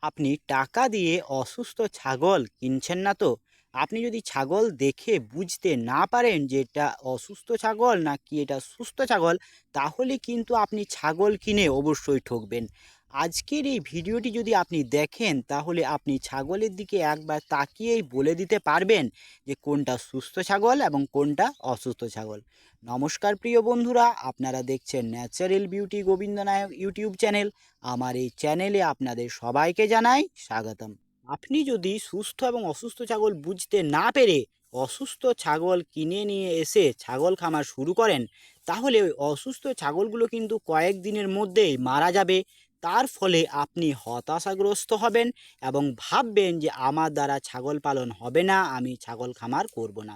আপনি টাকা দিয়ে অসুস্থ ছাগল কিনছেন না তো? আপনি যদি ছাগল দেখে বুঝতে না পারেন যে এটা অসুস্থ ছাগল নাকি এটা সুস্থ ছাগল, তাহলে কিন্তু আপনি ছাগল কিনে অবশ্যই ঠকবেন। আজকের এই ভিডিওটি যদি আপনি দেখেন, তাহলে আপনি ছাগলের দিকে একবার তাকিয়েই বলে দিতে পারবেন যে কোনটা সুস্থ ছাগল এবং কোনটা অসুস্থ ছাগল। নমস্কার প্রিয় বন্ধুরা, আপনারা দেখছেন ন্যাচারাল বিউটি গোবিন্দ নায়ক ইউটিউব চ্যানেল। আমার এই চ্যানেলে আপনাদের সবাইকে জানাই স্বাগতম। আপনি যদি সুস্থ এবং অসুস্থ ছাগল বুঝতে না পেরে অসুস্থ ছাগল কিনে নিয়ে এসে ছাগল খামার শুরু করেন, তাহলে ওই অসুস্থ ছাগলগুলো কিন্তু কয়েকদিনের মধ্যেই মারা যাবে। তার ফলে আপনি হতাশাগ্রস্ত হবেন এবং ভাববেন যে আমার দ্বারা ছাগল পালন হবে না, আমি ছাগল খামার করব না।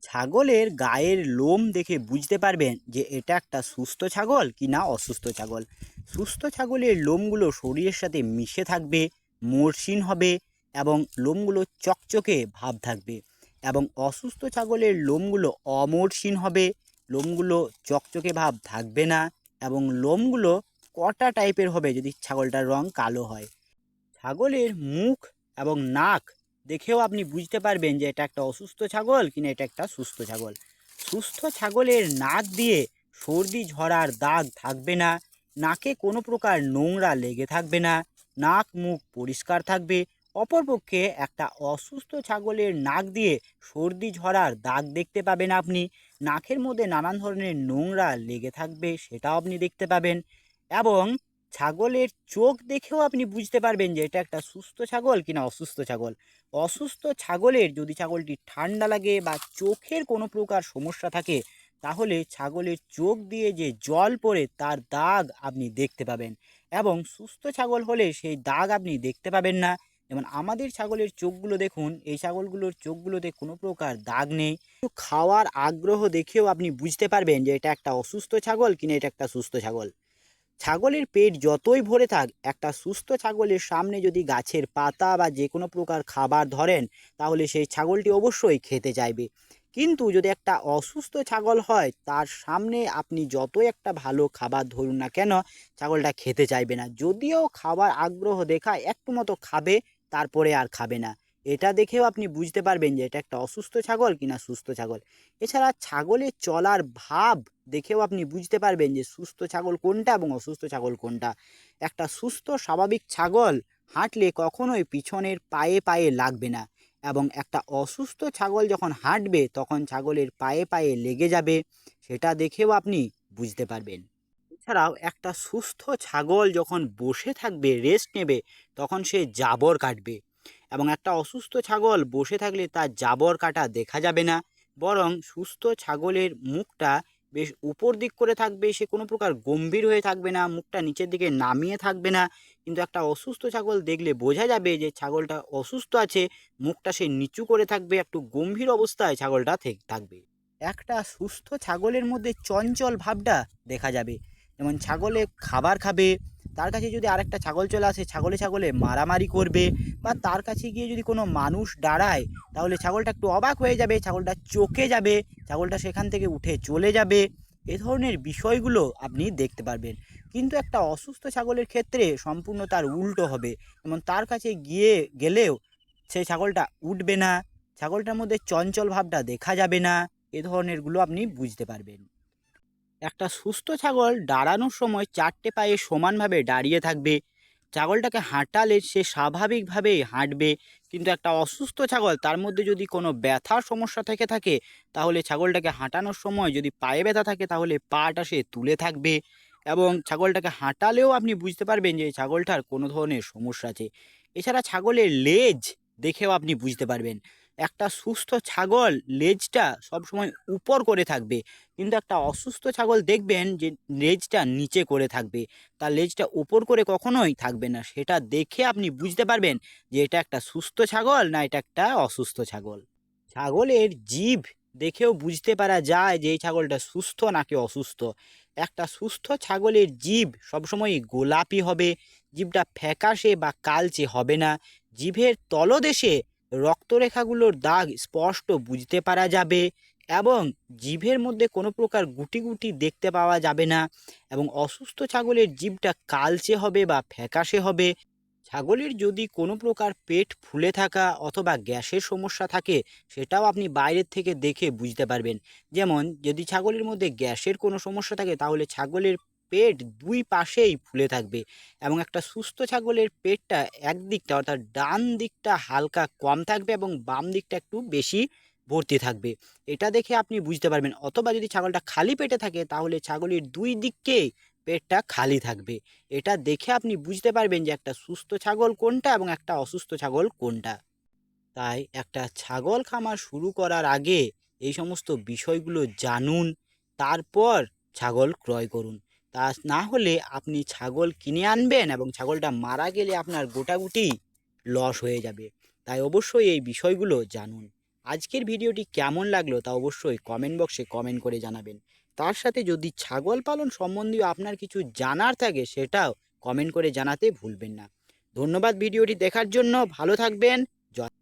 ছাগলের গায়ের লোম দেখে বুঝতে পারবেন যে এটা একটা সুস্থ ছাগল কি না অসুস্থ ছাগল। সুস্থ ছাগলের লোমগুলো শরীরের সাথে মিশে থাকবে, মসৃণ হবে এবং লোমগুলো চকচকে ভাব থাকবে। এবং অসুস্থ ছাগলের লোমগুলো অমসৃণ হবে, লোমগুলো চকচকে ভাব থাকবে না এবং লোমগুলো কটা টাইপের হবে যদি ছাগলটার রং কালো হয়। ছাগলের মুখ এবং নাক দেখেও আপনি বুঝতে পারবেন যে এটা একটা অসুস্থ ছাগল কিনা এটা একটা সুস্থ ছাগল। সুস্থ ছাগলের নাক দিয়ে সর্দি ঝরার দাগ থাকবে না, নাকে কোনো প্রকার নোংরা লেগে থাকবে না, নাক মুখ পরিষ্কার থাকবে। অপরপক্ষে একটা অসুস্থ ছাগলের নাক দিয়ে সর্দি ঝরার দাগ দেখতে পাবেন আপনি, নাকের মধ্যে নানান ধরনের নোংরা লেগে থাকবে, সেটাও আপনি দেখতে পাবেন। এবং ছাগলের চোখ দেখেও আপনি বুঝতে পারবেন যে এটা একটা সুস্থ ছাগল কিনা অসুস্থ ছাগল। অসুস্থ ছাগলের যদি ছাগলটি ঠান্ডা লাগে বা চোখের কোনো প্রকার সমস্যা থাকে, তাহলে ছাগলের চোখ দিয়ে যে জল পড়ে তার দাগ আপনি দেখতে পাবেন। এবং সুস্থ ছাগল হলে সেই দাগ আপনি দেখতে পাবেন না। যেমন আমাদের ছাগলের চোখগুলো দেখুন, এই ছাগলগুলোর চোখগুলোতে কোনো প্রকার দাগ নেই। খাওয়ার আগ্রহ দেখেও আপনি বুঝতে পারবেন যে এটা একটা অসুস্থ ছাগল কিনা এটা একটা সুস্থ ছাগল। ছাগলের পেট যতই ভরে থাক, একটা সুস্থ ছাগলের সামনে যদি গাছের পাতা বা যে কোনো প্রকার খাবার ধরেন, তাহলে সেই ছাগলটি অবশ্যই খেতে চাইবে। কিন্তু যদি একটা অসুস্থ ছাগল হয়, তার সামনে আপনি যতই একটা ভালো খাবার ধরুন না কেন, ছাগলটা খেতে চাইবে না। যদিও খাবার আগ্রহ দেখায়, একটু মতো খাবে, তারপরে আর খাবে না। এটা দেখেও আপনি বুঝতে পারবেন যে এটা একটা অসুস্থ ছাগল কিনা সুস্থ ছাগল। এছাড়া ছাগলের চলার ভাব দেখেও আপনি বুঝতে পারবেন যে সুস্থ ছাগল কোনটা এবং অসুস্থ ছাগল কোনটা। একটা সুস্থ স্বাভাবিক ছাগল হাঁটলে কখনোই পিছনের পায়ে পায়ে লাগবে না, এবং একটা অসুস্থ ছাগল যখন হাঁটবে তখন ছাগলের পায়ে পায়ে লেগে যাবে, সেটা দেখেও আপনি বুঝতে পারবেন। এছাড়াও একটা সুস্থ ছাগল যখন বসে থাকবে, রেস্ট নেবে, তখন সে জাবর কাটবে। এবং একটা অসুস্থ ছাগল বসে থাকলে তার জাবর কাটা দেখা যাবে না, বরং সুস্থ ছাগলের মুখটা বেশ উপর দিক করে থাকবে, সে কোনো প্রকার গম্ভীর হয়ে থাকবে না, মুখটা নিচের দিকে নামিয়ে থাকবে না। কিন্তু একটা অসুস্থ ছাগল দেখলে বোঝা যাবে যে ছাগলটা অসুস্থ আছে, মুখটা সে নিচু করে থাকবে, একটু গম্ভীর অবস্থায় ছাগলটা থাকবে। একটা সুস্থ ছাগলের মধ্যে চঞ্চল ভাবটা দেখা যাবে। যেমন ছাগলে খাবার খাবে, তার কাছে যদি আরেকটা ছাগল চলে আসে, ছাগলে ছাগলে মারামারি করবে, বা তার কাছে গিয়ে যদি কোনো মানুষ দাঁড়ায়, তাহলে ছাগলটা একটু অবাক হয়ে যাবে, ছাগলটা চোকে যাবে, ছাগলটা সেখান থেকে উঠে চলে যাবে। এ ধরনের বিষয়গুলো আপনি দেখতে পারবেন। কিন্তু একটা অসুস্থ ছাগলের ক্ষেত্রে সম্পূর্ণ তার উল্টো হবে। যেমন তার কাছে গেলেও সেই ছাগলটা উঠবে না, ছাগলটার মধ্যে চঞ্চল ভাবটা দেখা যাবে না। এ ধরনেরগুলো আপনি বুঝতে পারবেন। একটা সুস্থ ছাগল দাঁড়ানোর সময় চারটে পায়ে সমানভাবে দাঁড়িয়ে থাকবে, ছাগলটাকে হাঁটালে সে স্বাভাবিকভাবেই হাঁটবে। কিন্তু একটা অসুস্থ ছাগল, তার মধ্যে যদি কোনো ব্যথার সমস্যা থেকে থাকে, তাহলে ছাগলটাকে হাঁটানোর সময় যদি পায়ে ব্যথা থাকে, তাহলে পাটা সে তুলে থাকবে। এবং ছাগলটাকে হাঁটালেও আপনি বুঝতে পারবেন যে এই ছাগলটার কোনো ধরনের সমস্যা আছে। এছাড়া ছাগলের লেজ দেখেও আপনি বুঝতে পারবেন। একটা সুস্থ ছাগল লেজটা সবসময় উপর করে থাকবে, কিন্তু একটা অসুস্থ ছাগল দেখবেন যে লেজটা নিচে করে থাকবে, তার লেজটা উপর করে কখনোই থাকবে না। সেটা দেখে আপনি বুঝতে পারবেন যে এটা একটা সুস্থ ছাগল না এটা একটা অসুস্থ ছাগল। ছাগলের জিভ দেখেও বুঝতে পারা যায় যে এই ছাগলটা সুস্থ নাকি অসুস্থ। একটা সুস্থ ছাগলের জিভ সবসময় গোলাপি হবে, জিভটা ফ্যাকাশে বা কালচে হবে না, জিভের তলদেশে রক্তরেখাগুলোর দাগ স্পষ্ট বুঝতে পারা যাবে, এবং জিভের মধ্যে কোনো প্রকার গুটি গুটি দেখতে পাওয়া যাবে না। এবং অসুস্থ ছাগলের জিভটা কালচে হবে বা ফ্যাকাশে হবে। ছাগলের যদি কোনো প্রকার পেট ফুলে থাকা অথবা গ্যাসের সমস্যা থাকে, সেটাও আপনি বাইরের থেকে দেখে বুঝতে পারবেন। যেমন যদি ছাগলের মধ্যে গ্যাসের কোনো সমস্যা থাকে, তাহলে ছাগলের পেট দুই পাশেই ফুলে থাকবে এবং একটা সুস্থ ছাগলের পেটটা একদিকটা অর্থাৎ ডান দিকটা হালকা কম থাকবে এবং বাম দিকটা একটু বেশি ভর্তি থাকবে। এটা দেখে আপনি বুঝতে পারবেন। অথবা যদি ছাগলটা খালি পেটে থাকে, তাহলে ছাগলের দুই দিকেই পেটটা খালি থাকবে। এটা দেখে আপনি বুঝতে পারবেন যে একটা সুস্থ ছাগল কোনটা এবং একটা অসুস্থ ছাগল কোনটা। তাই একটা ছাগল খামার শুরু করার আগে এই সমস্ত বিষয়গুলো জানুন, তারপর ছাগল ক্রয় করুন। তা না হলে আপনি ছাগল কিনে আনবেন এবং ছাগলটা মারা গেলে আপনার গোটাগুটি লস হয়ে যাবে। তাই অবশ্যই এই বিষয়গুলো জানুন। আজকের ভিডিওটি কেমন লাগলো তা অবশ্যই কমেন্ট বক্সে কমেন্ট করে জানাবেন। তার সাথে যদি ছাগল পালন সম্বন্ধীয় আপনার কিছু জানার থাকে, সেটাও কমেন্ট করে জানাতে ভুলবেন না। ধন্যবাদ ভিডিওটি দেখার জন্য। ভালো থাকবেন।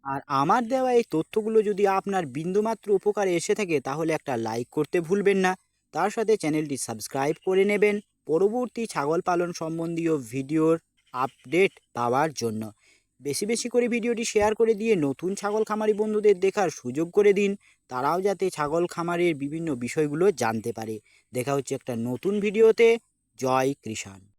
আর আমার দেওয়া এই তথ্যগুলো যদি আপনার বিন্দুমাত্র উপকারে এসে থাকে, তাহলে একটা লাইক করতে ভুলবেন না। তার সাথে চ্যানেলটি সাবস্ক্রাইব করে নেবেন পরবর্তী ছাগল পালন সম্বন্ধীয় ভিডিওর আপডেট পাওয়ার জন্য। বেশি বেশি করে ভিডিওটি শেয়ার করে দিয়ে নতুন ছাগল খামারি বন্ধুদের দেখার সুযোগ করে দিন, তারাও যাতে ছাগল খামারের বিভিন্ন বিষয়গুলো জানতে পারে। দেখা হচ্ছে একটা নতুন ভিডিওতে। জয় কৃষাণ।